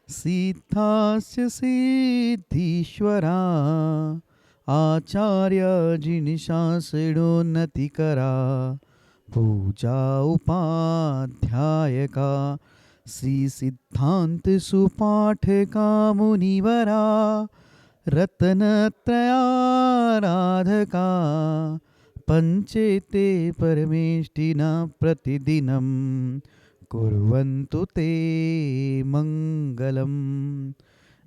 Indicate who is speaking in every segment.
Speaker 1: सिद्धास्य सिद्धीश्वरा आचार्य जिनिशासिडोन्नतिकरा पूजा उपाध्यायका श्री सिद्धांत सुपाठका मुनिवरा रत्नत्रयाराधका पंचेते परमेष्टिना प्रतिदिनं कुर्वन्तु ते मंगलम।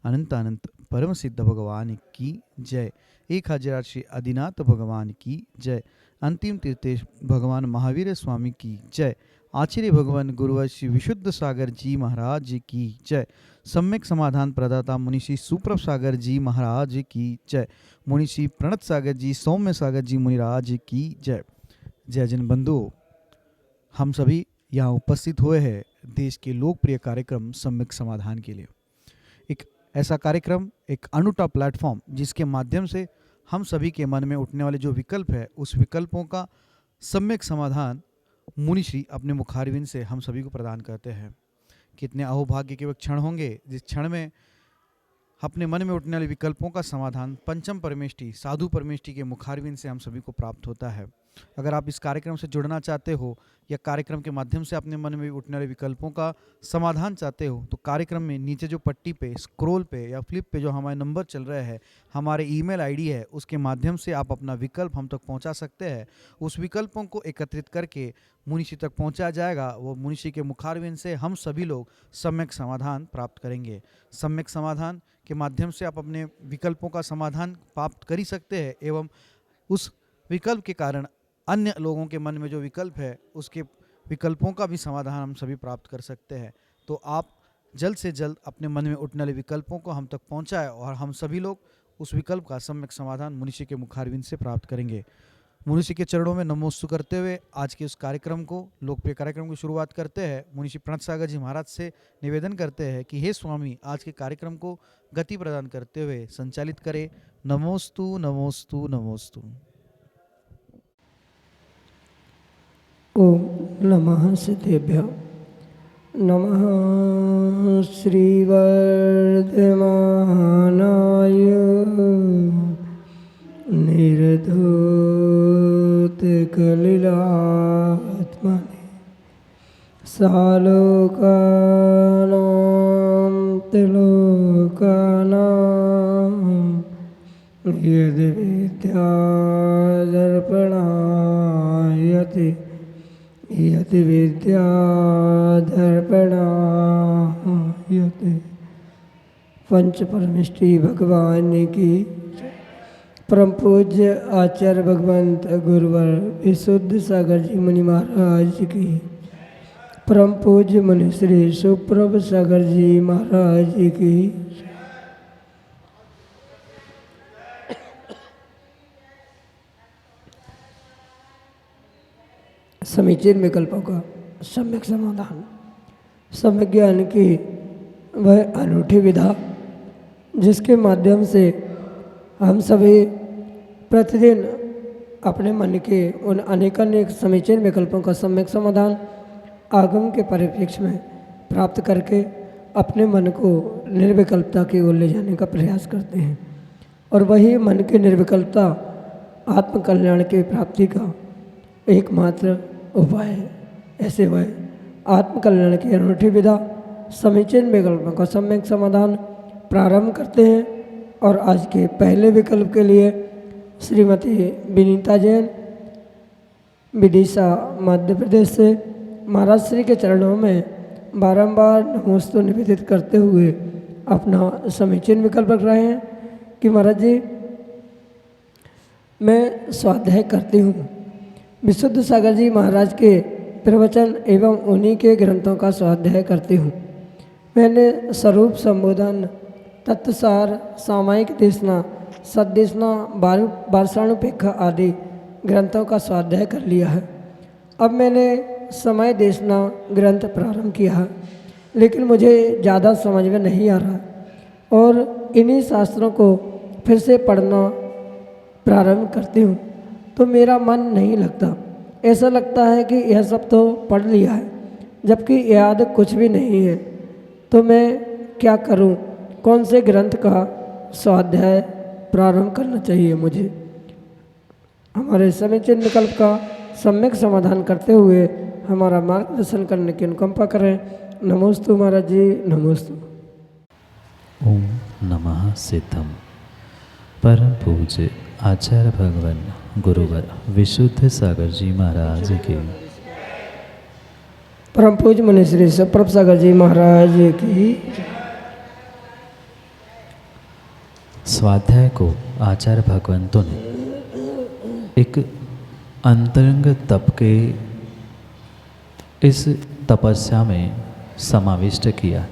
Speaker 1: अनंत अनंत परम सिद्ध भगवान की जय। 1000 श्री आदिनाथ भगवान की जय। अंतिम तीर्थेश भगवान महावीर स्वामी की जय। आचार्य भगवान गुरुवर श्री विशुद्ध सागर जी महाराज की जय। सम्यक समाधान प्रदाता मुनिषि सुप्रभ सागर जी महाराज की जय। मुनिषि प्रणत सागर जी सौम्य सागर जी मुनिराज की जय। जय जन बंधुओं, हम सभी यहाँ उपस्थित हुए हैं देश के लोकप्रिय कार्यक्रम सम्यक समाधान के लिए। एक ऐसा कार्यक्रम, एक अनूठा प्लेटफॉर्म जिसके माध्यम से हम सभी के मन में उठने वाले जो विकल्प है उस विकल्पों का सम्यक समाधान मुनिश्री अपने मुखारविंद से हम सभी को प्रदान करते हैं। कितने अहोभाग्य के वह क्षण होंगे जिस क्षण में अपने मन में उठने वाले विकल्पों का समाधान पंचम परमेष्टि साधु परमेष्टि के मुखारविंद से हम सभी को प्राप्त होता है। अगर आप इस कार्यक्रम से जुड़ना चाहते हो या कार्यक्रम के माध्यम से अपने मन में उठने वाले विकल्पों का समाधान चाहते हो तो कार्यक्रम में नीचे जो पट्टी पे स्क्रॉल पे या फ्लिप पे जो हमारे नंबर चल रहे हैं, हमारे ईमेल आईडी है, उसके माध्यम से आप अपना विकल्प हम तक पहुंचा सकते हैं। उस विकल्पों को एकत्रित करके मुनिषी तक पहुंचाया जाएगा। वो मुनिषी के मुखारविंद से हम सभी लोग सम्यक समाधान प्राप्त करेंगे। सम्यक समाधान के माध्यम से आप अपने विकल्पों का समाधान प्राप्त कर ही सकते हैं एवं उस विकल्प के कारण अन्य लोगों के मन में जो विकल्प है उसके विकल्पों का भी समाधान हम सभी प्राप्त कर सकते हैं। तो आप जल्द से जल्द अपने मन में उठने वाले विकल्पों को हम तक पहुंचाएं और हम सभी लोग उस विकल्प का सम्यक समाधान मुनिषी के मुखारविंद से प्राप्त करेंगे। मुनिषी के चरणों में नमोस्तु करते हुए आज के उस कार्यक्रम को, लोकप्रिय कार्यक्रम की शुरुआत करते हैं। मुनिषी प्रणत सागर जी महाराज से निवेदन करते हैं कि हे स्वामी, आज के कार्यक्रम को गति प्रदान करते हुए संचालित करें। नमोस्तु नमोस्तु नमोस्तु।
Speaker 2: ओम नमः सिद्धेभ्य। नमः श्रीवर्धमानाय निर्धूतकलिलात्मने सालोकानां त्रिलोकानां यद्विद्यादर्पणायते यति विद्यादर्पणायते। पंच परमेष्टि भगवान की, परम पूज्य आचार्य भगवंत गुरुवर विशुद्ध सागर जी मुनि महाराज की, परम पूज्य मुनि श्री सुप्रभ सागर जी महाराज की। समीचीन विकल्पों का सम्यक समाधान, सम्यक ज्ञान की वह अनूठी विधा जिसके माध्यम से हम सभी प्रतिदिन अपने मन के उन अनेकानेक समीचीन विकल्पों का सम्यक समाधान आगम के परिप्रेक्ष्य में प्राप्त करके अपने मन को निर्विकल्पता की ओर ले जाने का प्रयास करते हैं। और वही मन की निर्विकल्पता आत्मकल्याण की प्राप्ति का एकमात्र उपाय है। ऐसे वह आत्मकल्याण की अनूठी विधा समीचीन विकल्पों का सम्यक समाधान प्रारंभ करते हैं। और आज के पहले विकल्प के लिए श्रीमती विनीता जैन, विदिशा मध्य प्रदेश से महाराज श्री के चरणों में बारंबार नमोस्तु निवेदित करते हुए अपना समीचीन विकल्प रख रहे हैं कि महाराज जी, मैं स्वाध्याय करती हूँ, विशुद्ध सागर जी महाराज के प्रवचन एवं उन्हीं के ग्रंथों का स्वाध्याय करती हूँ। मैंने स्वरूप संबोधन, तत्वसार, सामायिक देशना, सद्देशना, वार्षाणुपेक्षा आदि ग्रंथों का स्वाध्याय कर लिया है। अब मैंने समय देशना ग्रंथ प्रारंभ किया है, लेकिन मुझे ज़्यादा समझ में नहीं आ रहा और इन्हीं शास्त्रों को फिर से पढ़ना प्रारंभ करती हूँ तो मेरा मन नहीं लगता। ऐसा लगता है कि यह सब तो पढ़ लिया है, जबकि याद कुछ भी नहीं है। तो मैं क्या करूं? कौन से ग्रंथ का स्वाध्याय प्रारंभ करना चाहिए मुझे? हमारे समीचीन विकल्प का सम्यक समाधान करते हुए हमारा मार्गदर्शन करने की अनुकंपा करें। नमोस्तु महाराज जी, नमोस्तु।
Speaker 3: ओम नमः सिद्धम। परम पूज्य आचार्य भगवान गुरुवर विशुद्ध सागर जी महाराज के,
Speaker 2: परम पूज्य मुनि श्री सप्रभ सागर जी महाराज की।
Speaker 3: स्वाध्याय को आचार्य भगवंतों ने एक अंतरंग तप के इस तपस्या में समाविष्ट किया,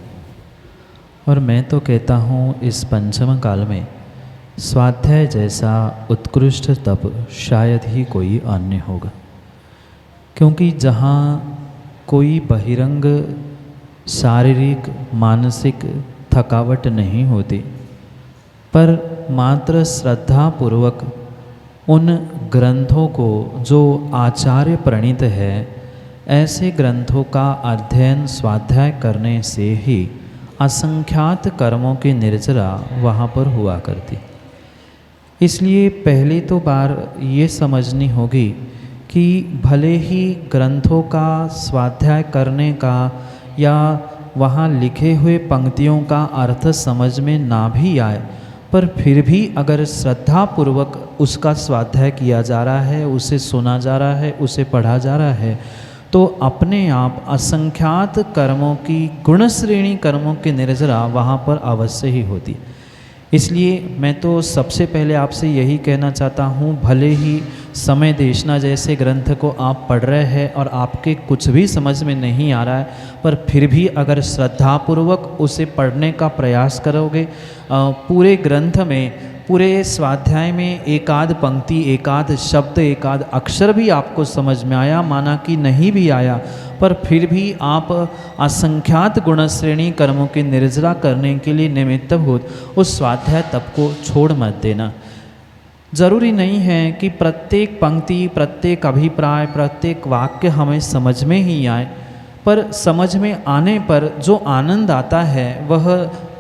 Speaker 3: और मैं तो कहता हूँ इस पंचम काल में स्वाध्याय जैसा उत्कृष्ट तप शायद ही कोई अन्य होगा, क्योंकि जहाँ कोई बहिरंग शारीरिक मानसिक थकावट नहीं होती, पर मात्र श्रद्धापूर्वक उन ग्रंथों को जो आचार्य प्रणीत है, ऐसे ग्रंथों का अध्ययन स्वाध्याय करने से ही असंख्यात कर्मों की निर्जरा वहाँ पर हुआ करती। इसलिए पहली तो बार ये समझनी होगी कि भले ही ग्रंथों का स्वाध्याय करने का या वहाँ लिखे हुए पंक्तियों का अर्थ समझ में ना भी आए, पर फिर भी अगर श्रद्धापूर्वक उसका स्वाध्याय किया जा रहा है, उसे सुना जा रहा है, उसे पढ़ा जा रहा है, तो अपने आप असंख्यात कर्मों की गुण श्रेणी कर्मों की निर्जरा वहाँ पर अवश्य ही होती। इसलिए मैं तो सबसे पहले आपसे यही कहना चाहता हूँ, भले ही समय देशना जैसे ग्रंथ को आप पढ़ रहे हैं और आपके कुछ भी समझ में नहीं आ रहा है, पर फिर भी अगर श्रद्धापूर्वक उसे पढ़ने का प्रयास करोगे, पूरे ग्रंथ में पूरे स्वाध्याय में एकाध पंक्ति एकाध शब्द एकाध अक्षर भी आपको समझ में आया, माना कि नहीं भी आया, पर फिर भी आप असंख्यात गुण श्रेणी कर्मों की निर्जरा करने के लिए निमित्तभूत उस स्वाध्याय तप को छोड़ मत देना। ज़रूरी नहीं है कि प्रत्येक पंक्ति प्रत्येक अभिप्राय प्रत्येक वाक्य हमें समझ में ही आए, पर समझ में आने पर जो आनंद आता है वह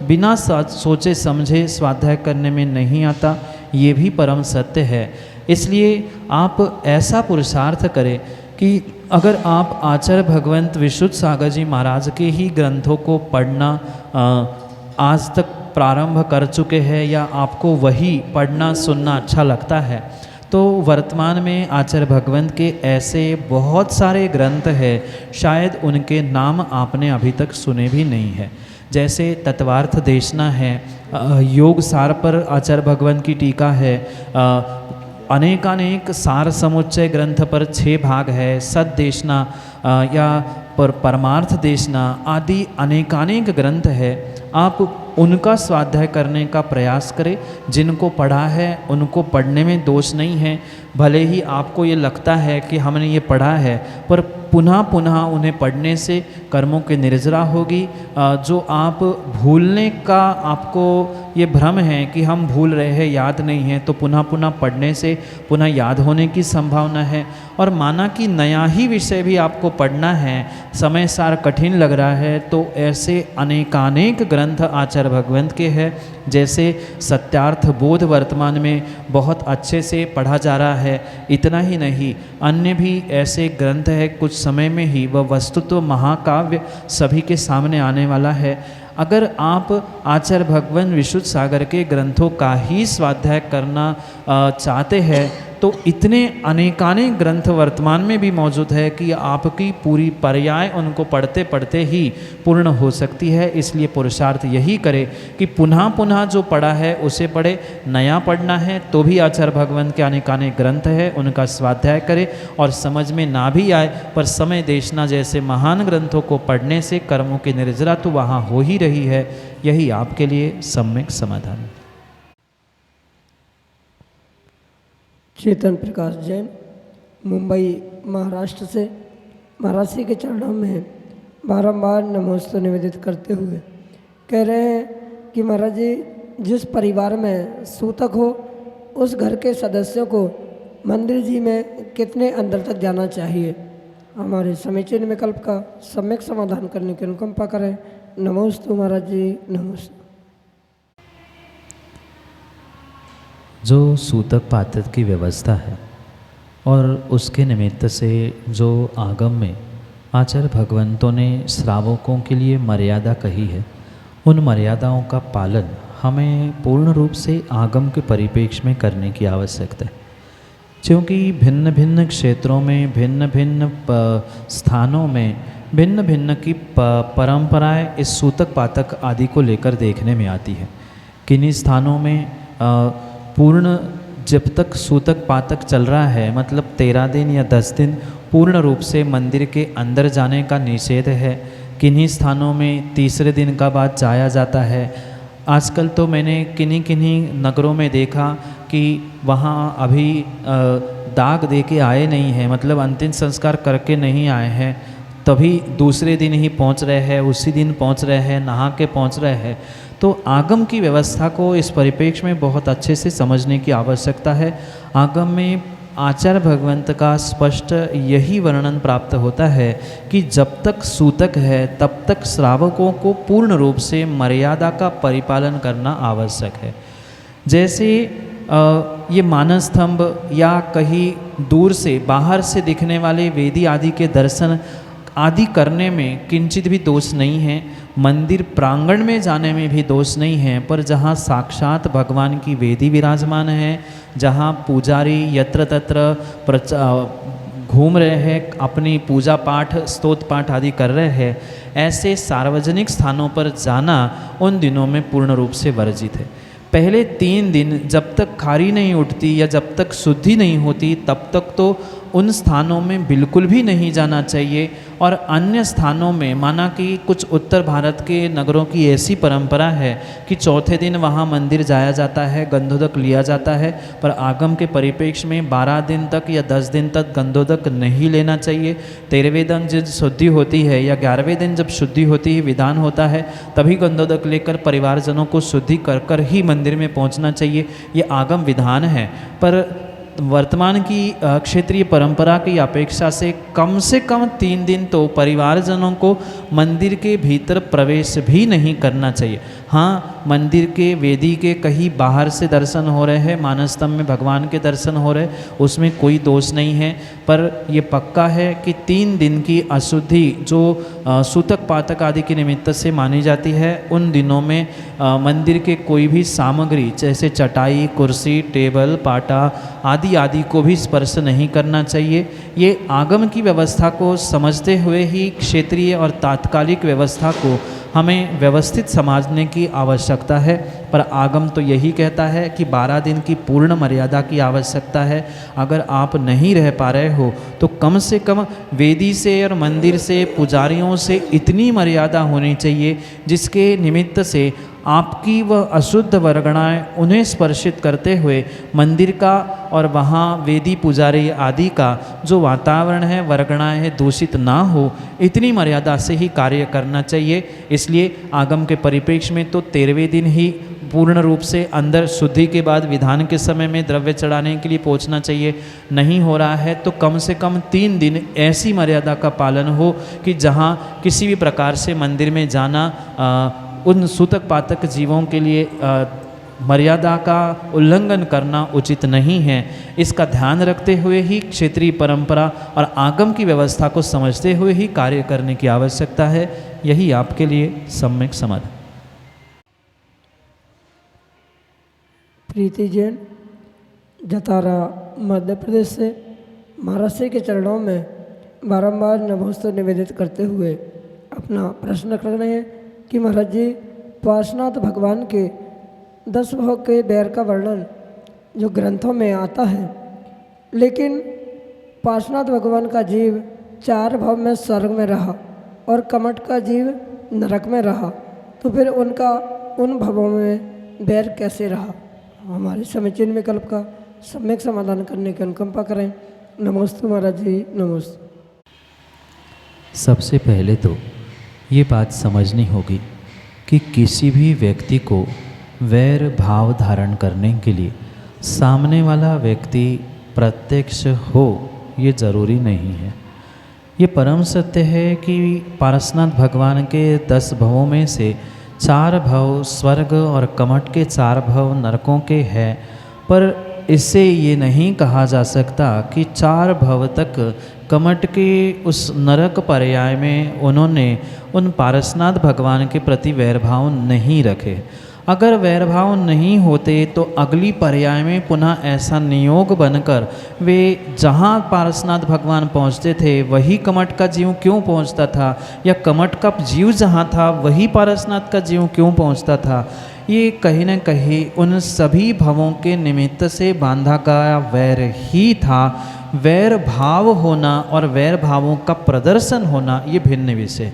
Speaker 3: बिना सोचे समझे स्वाध्याय करने में नहीं आता, ये भी परम सत्य है। इसलिए आप ऐसा पुरुषार्थ करें कि अगर आप आचार्य भगवंत विशुद्ध सागर जी महाराज के ही ग्रंथों को पढ़ना आज तक प्रारंभ कर चुके हैं या आपको वही पढ़ना सुनना अच्छा लगता है, तो वर्तमान में आचार्य भगवंत के ऐसे बहुत सारे ग्रंथ हैं, शायद उनके नाम आपने अभी तक सुने भी नहीं है। जैसे तत्वार्थ देशना है, योग सार पर आचार्य भगवंत की टीका है, अनेकानेक सार समुच्चय ग्रंथ पर 6 भाग है, सद देशना या परमार्थ देशना आदि अनेकानेक ग्रंथ है। आप उनका स्वाध्याय करने का प्रयास करें। जिनको पढ़ा है उनको पढ़ने में दोष नहीं है। भले ही आपको ये लगता है कि हमने ये पढ़ा है, पर पुनः पुनः उन्हें पढ़ने से कर्मों की निर्जरा होगी। जो आप भूलने का आपको ये भ्रम है कि हम भूल रहे हैं, याद नहीं है, तो पुनः पुनः पढ़ने से पुनः याद होने की संभावना है। और माना कि नया ही विषय भी आपको पढ़ना है, समय सार कठिन लग रहा है, तो ऐसे अनेकानेक ग्रंथ आचार्य भगवंत के हैं। जैसे सत्यार्थ बोध वर्तमान में बहुत अच्छे से पढ़ा जा रहा है। इतना ही नहीं, अन्य भी ऐसे ग्रंथ है, कुछ समय में ही वह वस्तुत्व महाकाव्य सभी के सामने आने वाला है। अगर आप आचार्य भगवान विशुद्ध सागर के ग्रंथों का ही स्वाध्याय करना चाहते हैं, तो इतने अनेकानेक ग्रंथ वर्तमान में भी मौजूद है कि आपकी पूरी पर्याय उनको पढ़ते पढ़ते ही पूर्ण हो सकती है। इसलिए पुरुषार्थ यही करे कि पुनः पुनः जो पढ़ा है उसे पढ़े। नया पढ़ना है तो भी आचार्य भगवान के अनेकानेक ग्रंथ है, उनका स्वाध्याय करे। और समझ में ना भी आए, पर समय देशना जैसे महान ग्रंथों को पढ़ने से कर्मों की निर्जरा तो वहाँ हो ही रही है। यही आपके लिए सम्यक समाधान।
Speaker 2: चेतन प्रकाश जैन, मुंबई महाराष्ट्र से महाराज जी के चरणों में बारंबार नमोस्तु निवेदित करते हुए कह रहे हैं कि महाराज जी, जिस परिवार में सूतक हो उस घर के सदस्यों को मंदिर जी में कितने अंदर तक जाना चाहिए? हमारे समीचीन विकल्प का सम्यक समाधान करने की अनुकंपा करें। नमोस्तु महाराज जी, नमोस्तु।
Speaker 3: जो सूतक पातक की व्यवस्था है और उसके निमित्त से जो आगम में आचार्य भगवंतों ने श्रावकों के लिए मर्यादा कही है, उन मर्यादाओं का पालन हमें पूर्ण रूप से आगम के परिप्रेक्ष्य में करने की आवश्यकता है। क्योंकि भिन्न भिन्न क्षेत्रों में, भिन्न भिन्न स्थानों में भिन्न भिन्न की परंपराएं इस सूतक पातक आदि को लेकर देखने में आती है। किन्हीं स्थानों में पूर्ण जब तक सूतक पातक चल रहा है, मतलब 13 दिन या 10 दिन पूर्ण रूप से मंदिर के अंदर जाने का निषेध है। किन्हीं स्थानों में तीसरे दिन का बाद जाया जाता है। आजकल तो मैंने किन्हीं किन्हीं नगरों में देखा कि वहाँ अभी दाग दे के आए नहीं हैं, मतलब अंतिम संस्कार करके नहीं आए हैं, तभी दूसरे दिन ही पहुँच रहे हैं, उसी दिन पहुँच रहे हैं, नहा के पहुँच रहे हैं। तो आगम की व्यवस्था को इस परिप्रेक्ष्य में बहुत अच्छे से समझने की आवश्यकता है। आगम में आचार्य भगवंत का स्पष्ट यही वर्णन प्राप्त होता है कि जब तक सूतक है तब तक श्रावकों को पूर्ण रूप से मर्यादा का परिपालन करना आवश्यक है। जैसे ये मानस स्तंभ या कहीं दूर से बाहर से दिखने वाले वेदी आदि के दर्शन आदि करने में किंचित भी दोष नहीं है, मंदिर प्रांगण में जाने में भी दोष नहीं है, पर जहाँ साक्षात भगवान की वेदी विराजमान है, जहाँ पुजारी यत्र तत्र घूम रहे हैं, अपनी पूजा पाठ स्तोत्र पाठ आदि कर रहे हैं, ऐसे सार्वजनिक स्थानों पर जाना उन दिनों में पूर्ण रूप से वर्जित है। पहले 3 दिन जब तक खारी नहीं उठती या जब तक शुद्धि नहीं होती तब तक तो उन स्थानों में बिल्कुल भी नहीं जाना चाहिए। और अन्य स्थानों में, माना कि कुछ उत्तर भारत के नगरों की ऐसी परंपरा है कि चौथे दिन वहाँ मंदिर जाया जाता है, गंधोदक लिया जाता है, पर आगम के परिप्रेक्ष्य में 12 दिन तक या 10 दिन तक गंधोदक नहीं लेना चाहिए। 13वें दिन जब शुद्धि होती है या 11वें दिन जब शुद्धि होती है, विधान होता है, तभी गंधोदक लेकर परिवारजनों को शुद्धि कर कर ही मंदिर में पहुँचना चाहिए। ये आगम विधान है। पर वर्तमान की क्षेत्रीय परंपरा की अपेक्षा से कम 3 दिन तो परिवारजनों को मंदिर के भीतर प्रवेश भी नहीं करना चाहिए। हाँ, मंदिर के वेदी के कहीं बाहर से दर्शन हो रहे हैं, मानस स्तंभ में भगवान के दर्शन हो रहे, उसमें कोई दोष नहीं है। पर ये पक्का है कि 3 दिन की अशुद्धि जो सूतक पातक आदि के निमित्त से मानी जाती है, उन दिनों में मंदिर के कोई भी सामग्री जैसे चटाई, कुर्सी, टेबल, पाटा आदि को भी स्पर्श नहीं करना चाहिए। ये आगम की व्यवस्था को समझते हुए ही क्षेत्रीय और तात्कालिक व्यवस्था को हमें व्यवस्थित समझने की आवश्यकता है। पर आगम तो यही कहता है कि 12 दिन की पूर्ण मर्यादा की आवश्यकता है। अगर आप नहीं रह पा रहे हो तो कम से कम वेदी से और मंदिर से, पुजारियों से इतनी मर्यादा होनी चाहिए जिसके निमित्त से आपकी वह अशुद्ध वर्गणाएँ उन्हें स्पर्शित करते हुए मंदिर का और वहाँ वेदी पुजारी आदि का जो वातावरण है, वर्गणाएँ है, दूषित ना हो, इतनी मर्यादा से ही कार्य करना चाहिए। इसलिए आगम के परिप्रेक्ष्य में तो 13वें दिन ही पूर्ण रूप से अंदर शुद्धि के बाद विधान के समय में द्रव्य चढ़ाने के लिए पहुंचना चाहिए। नहीं हो रहा है तो कम से कम 3 दिन ऐसी मर्यादा का पालन हो कि जहां किसी भी प्रकार से मंदिर में जाना उन सूतक पातक जीवों के लिए मर्यादा का उल्लंघन करना उचित नहीं है। इसका ध्यान रखते हुए ही क्षेत्रीय परंपरा और आगम की व्यवस्था को समझते हुए ही कार्य करने की आवश्यकता है। यही आपके लिए सम्यक समाधान।
Speaker 2: प्रीति जैन, जतारा, मध्य प्रदेश से महाराज के चरणों में बारंबार नमोस्तु निवेदित करते हुए अपना प्रश्न रख रहे हैं कि महाराज जी, पार्श्वनाथ भगवान के 10 भाव के बैर का वर्णन जो ग्रंथों में आता है, लेकिन पार्श्वनाथ भगवान का जीव 4 भाव में स्वर्ग में रहा और कमठ का जीव नरक में रहा, तो फिर उनका उन भावों में बैर कैसे रहा? हमारे समीचीन विकल्प का सम्यक समाधान करने की अनुकंपा करें। नमोस्तु महाराज जी, नमोस्तु।
Speaker 3: सबसे पहले तो ये बात समझनी होगी कि किसी भी व्यक्ति को वैर भाव धारण करने के लिए सामने वाला व्यक्ति प्रत्यक्ष हो ये ज़रूरी नहीं है। ये परम सत्य है कि पारसनाथ भगवान के 10 भवों में से 4 भव स्वर्ग और कमठ के 4 भव नरकों के हैं, पर इससे ये नहीं कहा जा सकता कि 4 भव तक कमठ के उस नरक पर्याय में उन्होंने उन पारसनाथ भगवान के प्रति वैरभाव नहीं रखे। अगर वैरभाव नहीं होते तो अगली पर्याय में पुनः ऐसा नियोग बनकर वे जहाँ पारसनाथ भगवान पहुँचते थे वही कमठ का जीव क्यों पहुँचता था, या कमठ का जीव जहाँ था वही पारसनाथ का जीव क्यों पहुँचता था। ये कहीं न कहीं उन सभी भवों के निमित्त से बांधा गया वैर ही था। वैर भाव होना और वैर भावों का प्रदर्शन होना ये भिन्न विषय।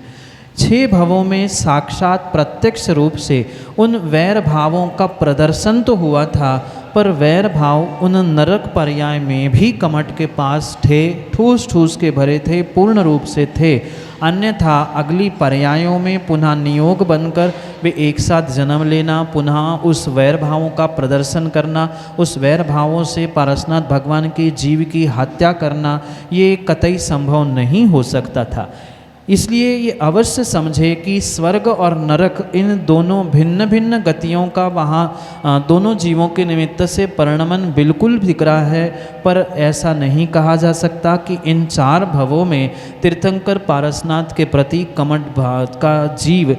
Speaker 3: 6 भवों में साक्षात प्रत्यक्ष रूप से उन वैर भावों का प्रदर्शन तो हुआ था, पर वैर भाव उन नरक पर्याय में भी कमठ के पास थे, ठूस ठूस के भरे थे, पूर्ण रूप से थे। अन्यथा अगली पर्यायों में पुनः नियोग बनकर वे एक साथ जन्म लेना, पुनः उस वैर भावों का प्रदर्शन करना, उस वैर भावों से पारसनाथ भगवान के जीव की हत्या करना, ये कतई संभव नहीं हो सकता था। इसलिए ये अवश्य समझे कि स्वर्ग और नरक इन दोनों भिन्न भिन्न गतियों का वहाँ दोनों जीवों के निमित्त से परिणमन बिल्कुल दिख रहा है, पर ऐसा नहीं कहा जा सकता कि इन 4 भवों में तीर्थंकर पारसनाथ के प्रति कमठ का जीव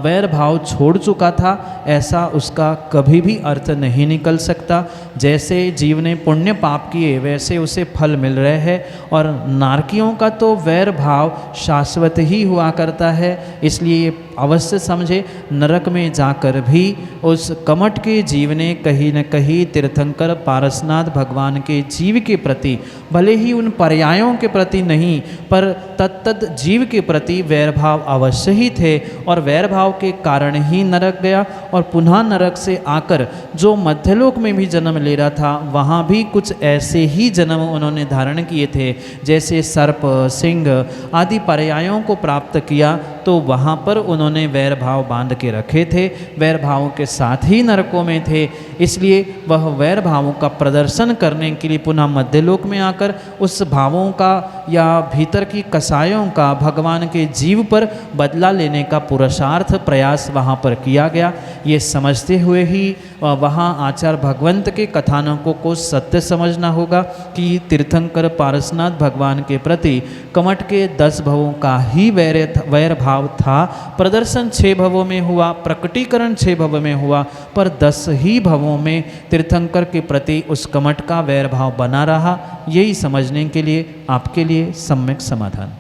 Speaker 3: वैर भाव छोड़ चुका था, ऐसा उसका कभी भी अर्थ नहीं निकल सकता। जैसे जीव ने पुण्य पाप किए वैसे उसे फल मिल रहे हैं, और नारकियों का तो वैर भाव शाश्वत ही हुआ करता है। इसलिए अवश्य समझे, नरक में जाकर भी उस कमठ के जीव ने कहीं न कहीं तीर्थंकर पारसनाथ भगवान के जीव के प्रति, भले ही उन पर्यायों के प्रति नहीं, पर तत्त जीव के प्रति वैरभाव अवश्य ही थे, और वैरभाव के कारण ही नरक गया। और पुनः नरक से आकर जो मध्यलोक में भी जन्म ले रहा था, वहाँ भी कुछ ऐसे ही जन्म उन्होंने धारण किए थे, जैसे सर्प, सिंह आदि पर्यायों को प्राप्त किया, तो वहाँ पर उन्होंने वैर भाव बांध के रखे थे, वैर भावों के साथ ही नरकों में थे। इसलिए वह वैर भावों का प्रदर्शन करने के लिए पुनः मध्यलोक में आकर उस भावों का या भीतर की कसायों का भगवान के जीव पर बदला लेने का पुरुषार्थ प्रयास वहाँ पर किया गया। ये समझते हुए ही वहाँ आचार्य भगवंत के कथानकों को सत्य समझना होगा कि तीर्थंकर पारसनाथ भगवान के प्रति कमठ के 10 भवों का ही वैर भाव था। प्रदर्शन 6 भवों में हुआ, प्रकटीकरण 6 भव में हुआ, पर 10 ही भवों में तीर्थंकर के प्रति उस कमठ का वैर भाव बना रहा। यही समझने के लिए आपके लिए सम्यक समाधान।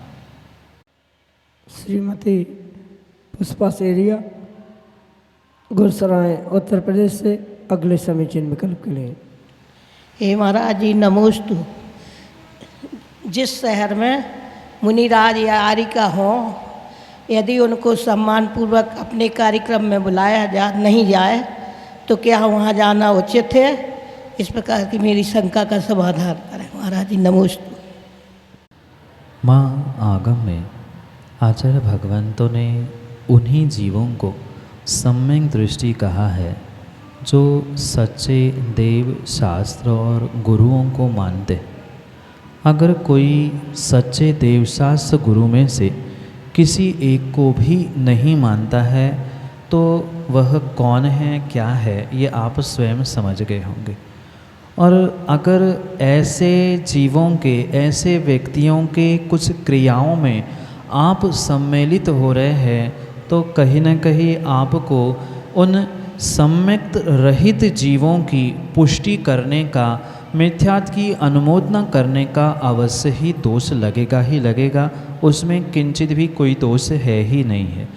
Speaker 2: श्रीमती पुष्पा सेरिया, गुरसराय, उत्तर प्रदेश से अगले समीचीन विकल्प के लिए।
Speaker 4: हे महाराज जी नमोस्तु। जिस शहर में मुनिराज या आरिका हों, यदि उनको सम्मानपूर्वक अपने कार्यक्रम में बुलाया नहीं जाए तो क्या वहाँ जाना उचित है? इस प्रकार की मेरी शंका का समाधान करें महाराज जी नमोस्तु।
Speaker 3: माँ आगम में आचार्य भगवंतों ने उन्हीं जीवों को सम्यक दृष्टि कहा है जो सच्चे देव, शास्त्र और गुरुओं को मानते। अगर कोई सच्चे देव, शास्त्र, गुरु में से किसी एक को भी नहीं मानता है तो वह कौन है, क्या है, ये आप स्वयं समझ गए होंगे। और अगर ऐसे जीवों के, ऐसे व्यक्तियों के कुछ क्रियाओं में आप सम्मिलित हो रहे हैं तो कहीं न कहीं आपको उन सम्यक रहित जीवों की पुष्टि करने का, मिथ्यात्व की अनुमोदना करने का अवश्य ही दोष लगेगा ही लगेगा। उसमें किंचित भी कोई दोष है ही नहीं है।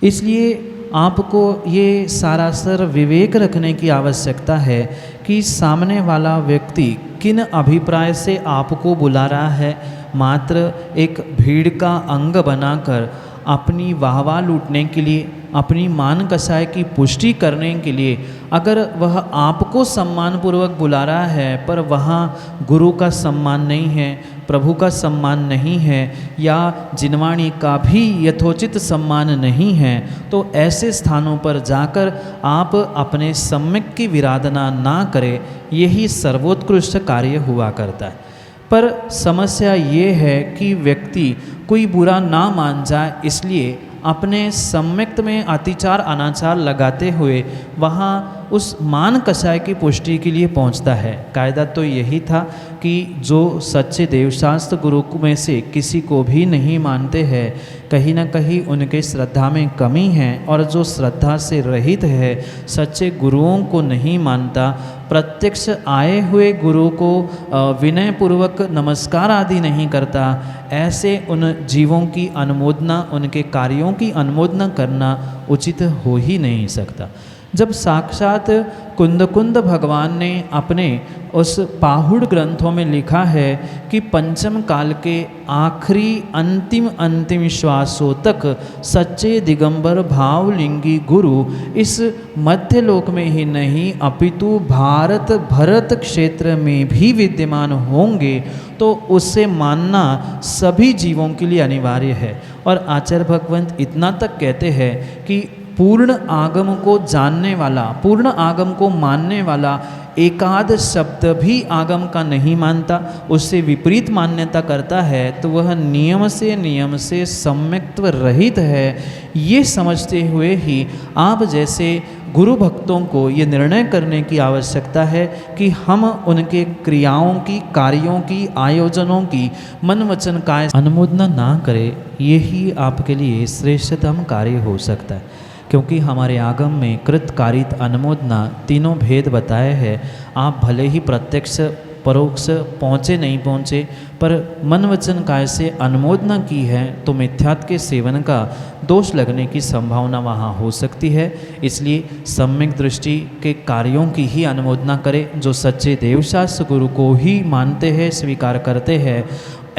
Speaker 3: इसलिए आपको ये सरासर विवेक रखने की आवश्यकता है कि सामने वाला व्यक्ति किन अभिप्राय से आपको बुला रहा है। मात्र एक भीड़ का अंग बनाकर अपनी वाहवाह लूटने के लिए, अपनी मान कसाय की पुष्टि करने के लिए अगर वह आपको सम्मानपूर्वक बुला रहा है पर वहाँ गुरु का सम्मान नहीं है, प्रभु का सम्मान नहीं है या जिनवाणी का भी यथोचित सम्मान नहीं है, तो ऐसे स्थानों पर जाकर आप अपने सम्यक की विराधना ना करें। यही सर्वोत्कृष्ट कार्य हुआ करता है। पर समस्या ये है कि व्यक्ति कोई बुरा ना मान जाए, इसलिए अपने सम्यक्त में अतिचार अनाचार लगाते हुए वहाँ उस मान कषाय की पुष्टि के लिए पहुँचता है। कायदा तो यही था कि जो सच्चे देवशास्त्र गुरु में से किसी को भी नहीं मानते हैं, कहीं ना कहीं उनके श्रद्धा में कमी है, और जो श्रद्धा से रहित है, सच्चे गुरुओं को नहीं मानता, प्रत्यक्ष आए हुए गुरु को विनय पूर्वक नमस्कार आदि नहीं करता, ऐसे उन जीवों की अनुमोदना, उनके कार्यों की अनुमोदना करना उचित हो ही नहीं सकता। जब साक्षात कुंद भगवान ने अपने उस पाहुड़ ग्रंथों में लिखा है कि पंचम काल के आखिरी अंतिम श्वासों तक सच्चे दिगंबर भावलिंगी गुरु इस मध्य लोक में ही नहीं अपितु भारत भरत क्षेत्र में भी विद्यमान होंगे, तो उससे मानना सभी जीवों के लिए अनिवार्य है। और आचार्य भगवंत इतना तक कहते हैं कि पूर्ण आगम को जानने वाला, पूर्ण आगम को मानने वाला एकाद शब्द भी आगम का नहीं मानता, उससे विपरीत मान्यता करता है, तो वह नियम से सम्यक्त्व रहित है। ये समझते हुए ही आप जैसे गुरु भक्तों को ये निर्णय करने की आवश्यकता है कि हम उनके क्रियाओं की, कार्यों की, आयोजनों की मन वचन काय अनुमोदना ना करें। यही आपके लिए श्रेष्ठतम कार्य हो सकता है, क्योंकि हमारे आगम में कृत कारित अनुमोदना तीनों भेद बताए हैं। आप भले ही प्रत्यक्ष परोक्ष पहुँचे नहीं पहुँचे, पर मन वचन काय से अनुमोदना की है, तो मिथ्यात्व के सेवन का दोष लगने की संभावना वहाँ हो सकती है। इसलिए सम्यक दृष्टि के कार्यों की ही अनुमोदना करें, जो सच्चे देवशास्त्र गुरु को ही मानते हैं, स्वीकार करते हैं।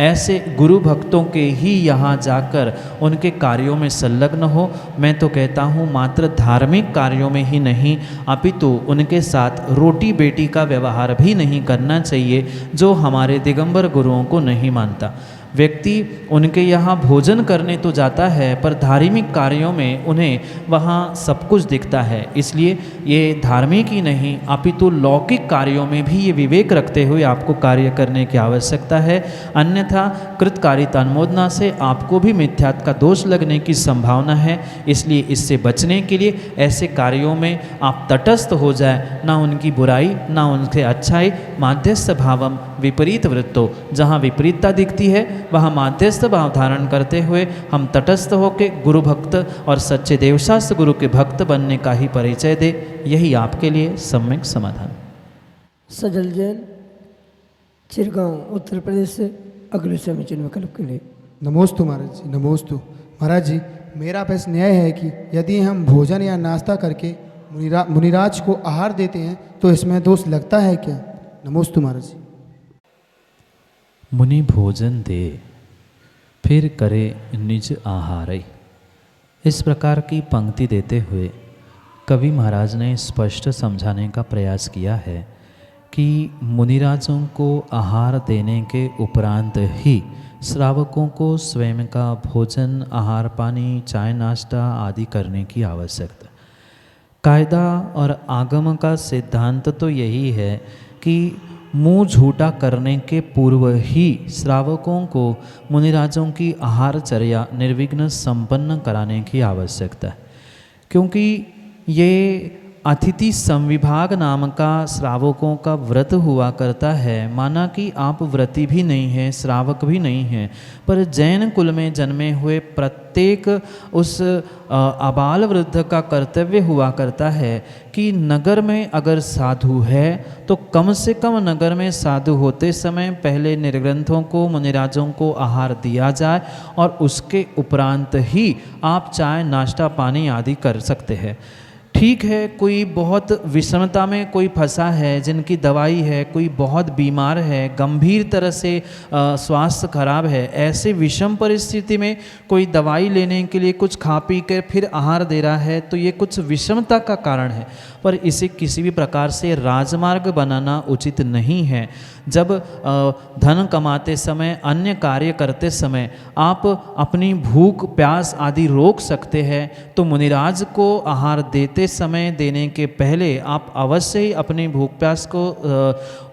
Speaker 3: ऐसे गुरु भक्तों के ही यहाँ जाकर उनके कार्यों में संलग्न हो। मैं तो कहता हूँ मात्र धार्मिक कार्यों में ही नहीं, अपितु उनके साथ रोटी बेटी का व्यवहार भी नहीं करना चाहिए, जो हमारे दिगंबर गुरुओं को नहीं मानता। व्यक्ति उनके यहाँ भोजन करने तो जाता है, पर धार्मिक कार्यों में उन्हें वहाँ सब कुछ दिखता है। इसलिए ये धार्मिक ही नहीं अपितु लौकिक कार्यों में भी ये विवेक रखते हुए आपको कार्य करने की आवश्यकता है। अन्यथा कृतकारिता अनुमोदना से आपको भी मिथ्यात्व का दोष लगने की संभावना है। इसलिए इससे बचने के लिए ऐसे कार्यों में आप तटस्थ हो जाए, ना उनकी बुराई ना उनसे अच्छाई, माध्यस्थ भावम विपरीत वृत्तो। जहाँ विपरीतता दिखती है वहाँ माध्यस्थ भाव धारण करते हुए हम तटस्थ होकर गुरु भक्त और सच्चे देवशास्त्र गुरु के भक्त बनने का ही परिचय दे। यही आपके लिए सम्यक समाधान।
Speaker 2: सजल जैन, चिरगांव, उत्तर प्रदेश से अगले समीचीन विकल्प के लिए।
Speaker 5: नमोस्तु महाराज जी, नमोस्तु महाराज जी। मेरा प्रश्न यह है कि यदि हम भोजन या नाश्ता करके मुनिराज को आहार देते हैं तो इसमें दोष लगता है क्या? नमोस्तु महाराज जी।
Speaker 3: मुनि भोजन दे फिर करे निज आहार, इस प्रकार की पंक्ति देते हुए कवि महाराज ने स्पष्ट समझाने का प्रयास किया है कि मुनिराजों को आहार देने के उपरांत ही श्रावकों को स्वयं का भोजन, आहार पानी, चाय नाश्ता आदि करने की आवश्यकता। कायदा और आगम का सिद्धांत तो यही है कि मुंह झूठा करने के पूर्व ही श्रावकों को मुनिराजों की आहारचर्या निर्विघ्न संपन्न कराने की आवश्यकता है, क्योंकि ये अतिथि संविभाग नाम का श्रावकों का व्रत हुआ करता है। माना कि आप व्रती भी नहीं हैं, श्रावक भी नहीं हैं, पर जैन कुल में जन्मे हुए प्रत्येक उस आबाल वृद्ध का कर्तव्य हुआ करता है कि नगर में अगर साधु है तो कम से कम नगर में साधु होते समय पहले निर्ग्रंथों को, मुनिराजों को आहार दिया जाए, और उसके उपरांत ही आप चाय नाश्ता पानी आदि कर सकते हैं। ठीक है, कोई बहुत विषमता में कोई फंसा है, जिनकी दवाई है, कोई बहुत बीमार है, गंभीर तरह से स्वास्थ्य खराब है, ऐसे विषम परिस्थिति में कोई दवाई लेने के लिए कुछ खा पी कर फिर आहार दे रहा है, तो ये कुछ विषमता का कारण है। पर इसे किसी भी प्रकार से राजमार्ग बनाना उचित नहीं है। जब धन कमाते समय, अन्य कार्य करते समय आप अपनी भूख प्यास आदि रोक सकते हैं, तो मुनिराज को आहार देते समय, देने के पहले आप अवश्य ही अपनी भूख प्यास को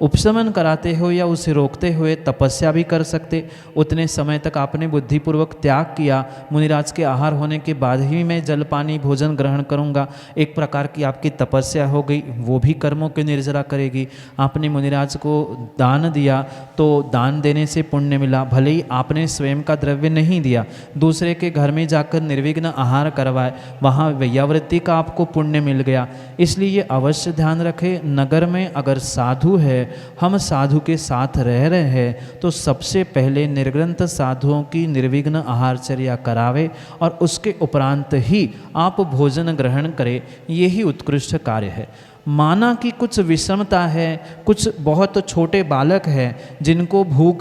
Speaker 3: उपशमन कराते हो या उसे रोकते हुए तपस्या भी कर सकते। उतने समय तक आपने बुद्धिपूर्वक त्याग किया, मुनिराज के आहार होने के बाद ही मैं जल पानी भोजन ग्रहण करूँगा, एक प्रकार की आपकी तपस्या हो गई, वो भी कर्मों की निर्जरा करेगी। आपने मुनिराज को दान दिया तो दान देने से पुण्य मिला, भले ही आपने स्वयं का द्रव्य नहीं दिया, दूसरे के घर में जाकर निर्विघ्न आहार करवाए, वहाँ वैयावृत्ति का आपको पुण्य मिल गया। इसलिए ये अवश्य ध्यान रखें, नगर में अगर साधु है, हम साधु के साथ रह रहे हैं, तो सबसे पहले निर्ग्रंथ साधुओं की निर्विघ्न आहारचर्या करावे और उसके उपरांत ही आप भोजन ग्रहण करें, यही उत्कृष्ट कार्य है। माना कि कुछ विषमता है, कुछ बहुत छोटे बालक हैं जिनको भूख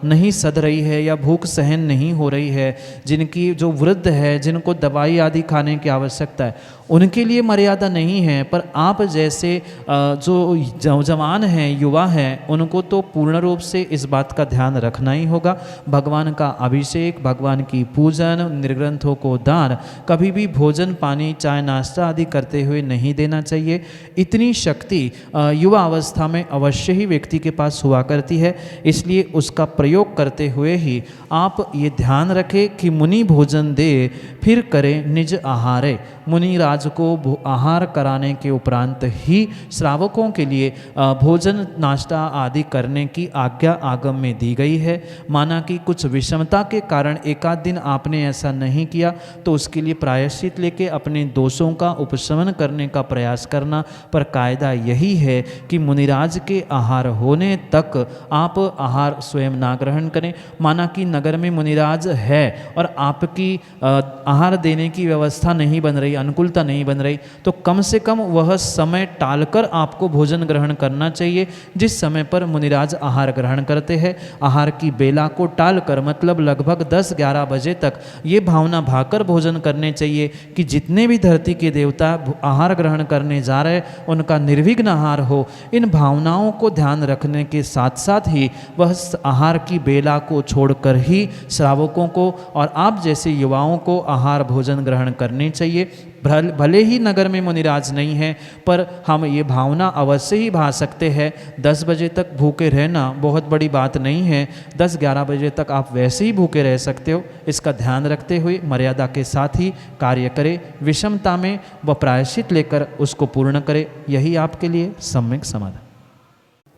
Speaker 3: नहीं सध रही है या भूख सहन नहीं हो रही है, जिनकी जो वृद्ध है, जिनको दवाई आदि खाने की आवश्यकता है, उनके लिए मर्यादा नहीं है। पर आप जैसे जो जवान हैं, युवा हैं, उनको तो पूर्ण रूप से इस बात का ध्यान रखना ही होगा। भगवान का अभिषेक, भगवान की पूजन, निर्ग्रंथों को दान, कभी भी भोजन पानी चाय नाश्ता आदि करते हुए नहीं देना चाहिए। इतनी शक्ति युवा अवस्था में अवश्य ही व्यक्ति के पास हुआ करती है, इसलिए उसका प्रयोग करते हुए ही आप ये ध्यान रखें कि मुनि भोजन दे फिर करें निज आहारे। मुनि राज को आहार कराने के उपरांत ही श्रावकों के लिए भोजन नाश्ता आदि करने की आज्ञा आगम में दी गई है। माना कि कुछ विषमता के कारण एकाध दिन आपने ऐसा नहीं किया, तो उसके लिए प्रायश्चित लेके अपने दोषों का उपशमन करने का प्रयास करना। पर कायदा यही है कि मुनिराज के आहार होने तक आप आहार स्वयं ना ग्रहण करें। माना कि नगर में मुनिराज है और आपकी आहार देने की व्यवस्था नहीं बन रही, अनुकूलता नहीं बन रही, तो कम से कम वह समय टालकर आपको भोजन ग्रहण करना चाहिए जिस समय पर मुनिराज आहार ग्रहण करते हैं। आहार की बेला को टालकर, मतलब लगभग 10-11 बजे तक ये भावना भाकर भोजन करने चाहिए कि जितने भी धरती के देवता आहार ग्रहण करने जा रहे उनका निर्विघ्न आहार हो। इन भावनाओं को ध्यान रखने के साथ साथ ही वह आहार की बेला को छोड़कर ही श्रावकों को और आप जैसे युवाओं को आहार भोजन ग्रहण करनी चाहिए। भले ही नगर में मुनिराज नहीं है, पर हम ये भावना अवश्य ही भा सकते हैं। 10 बजे तक भूखे रहना बहुत बड़ी बात नहीं है, 10-11 बजे तक आप वैसे ही भूखे रह सकते हो। इसका ध्यान रखते हुए मर्यादा के साथ ही कार्य करें, विषमता में व प्रायश्चित लेकर उसको पूर्ण करें, यही आपके लिए सम्यक समाधान।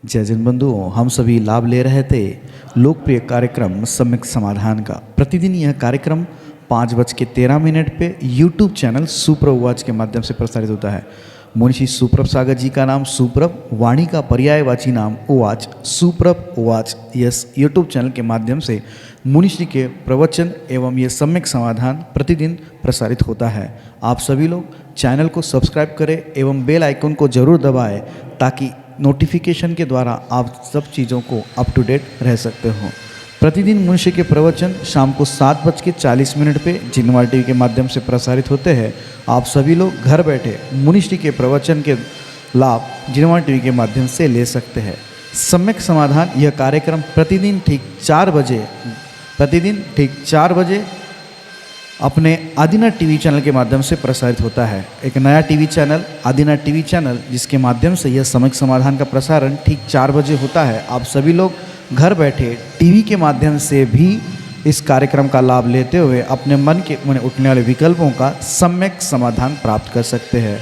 Speaker 1: जय जन बंधुओं, हम सभी लाभ ले रहे थे लोकप्रिय कार्यक्रम सम्यक समाधान का। प्रतिदिन यह कार्यक्रम 5:13 पे YouTube चैनल सुप्रभ उवाच के माध्यम से प्रसारित होता है। मुंशी सुप्रभ सागर जी का नाम सुप्रभ, वाणी का पर्यायवाची नाम उवाच, सुप्रभ उवाच, यस YouTube चैनल के माध्यम से मुनिश्री के प्रवचन एवं ये सम्यक समाधान प्रतिदिन प्रसारित होता है। आप सभी लोग चैनल को सब्सक्राइब करें एवं बेल आइकन को जरूर दबाएं ताकि नोटिफिकेशन के द्वारा आप सब चीज़ों को अप टू डेट रह सकते हो। प्रतिदिन मुनिश्री के प्रवचन शाम को 7:40 पे जिनवार टीवी के माध्यम से प्रसारित होते हैं। आप सभी लोग घर बैठे मुनिश्री के प्रवचन के लाभ जिनवार टीवी के माध्यम से ले सकते हैं। सम्यक समाधान यह कार्यक्रम प्रतिदिन ठीक 4 बजे अपने आदिना टीवी चैनल के माध्यम से प्रसारित होता है। एक नया टीवी चैनल आदिना टीवी चैनल, जिसके माध्यम से यह सम्यक समाधान का प्रसारण ठीक 4 बजे होता है। आप सभी लोग घर बैठे टीवी के माध्यम से भी इस कार्यक्रम का लाभ लेते हुए अपने मन में उठने वाले विकल्पों का सम्यक समाधान प्राप्त कर सकते हैं।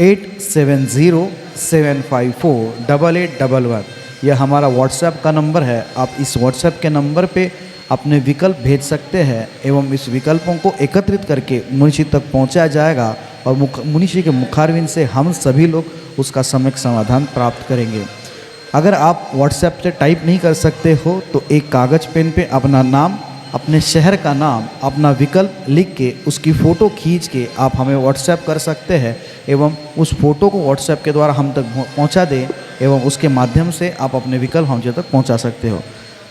Speaker 1: 8707548811 यह हमारा व्हाट्सएप का नंबर है। आप इस व्हाट्सएप के नंबर पे अपने विकल्प भेज सकते हैं एवं इस विकल्पों को एकत्रित करके मुनिश्री तक पहुंचाया जाएगा और मुनिश्री के मुखारविंद से हम सभी लोग उसका सम्यक समाधान प्राप्त करेंगे। अगर आप व्हाट्सएप से टाइप नहीं कर सकते हो तो एक कागज़ पेन पे अपना नाम, अपने शहर का नाम, अपना विकल्प लिख के उसकी फ़ोटो खींच के आप हमें व्हाट्सएप कर सकते हैं एवं उस फ़ोटो को व्हाट्सएप के द्वारा हम तक पहुंचा दें एवं उसके माध्यम से आप अपने विकल्प हम तक पहुंचा सकते हो।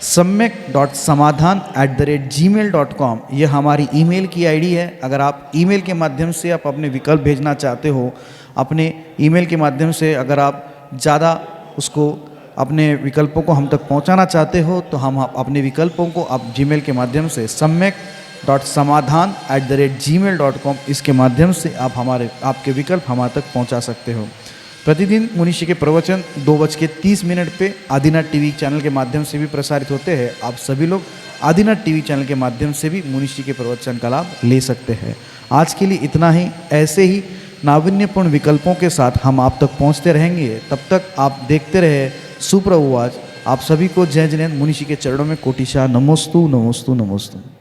Speaker 1: samyak.samadhan@gmail.com यह हमारी ईमेल की आईडी है। अगर आप ईमेल के माध्यम से आप अपने विकल्प भेजना चाहते हो अपने ईमेल के माध्यम से अगर आप ज़्यादा उसको अपने विकल्पों को हम तक पहुंचाना चाहते हो तो हम अपने विकल्पों को आप जीमेल के माध्यम से samyak.samadhan@gmail.com इसके माध्यम से आप आपके विकल्प हमारे तक पहुंचा सकते हो। प्रतिदिन मुनीषी के प्रवचन 2:30 पे आदिनाथ टीवी चैनल के माध्यम से भी प्रसारित होते हैं। आप सभी लोग आदिनाथ टीवी चैनल के माध्यम से भी मुनीषी के प्रवचन का लाभ ले सकते हैं। आज के लिए इतना ही। ऐसे ही नाविन्यपूर्ण विकल्पों के साथ हम आप तक पहुंचते रहेंगे। तब तक आप देखते रहे सुप्रभुवाच। आप सभी को जय जिनेंद्र मुनीषी के चरणों में कोटिशा नमोस्तु नमोस्तु नमोस्तु।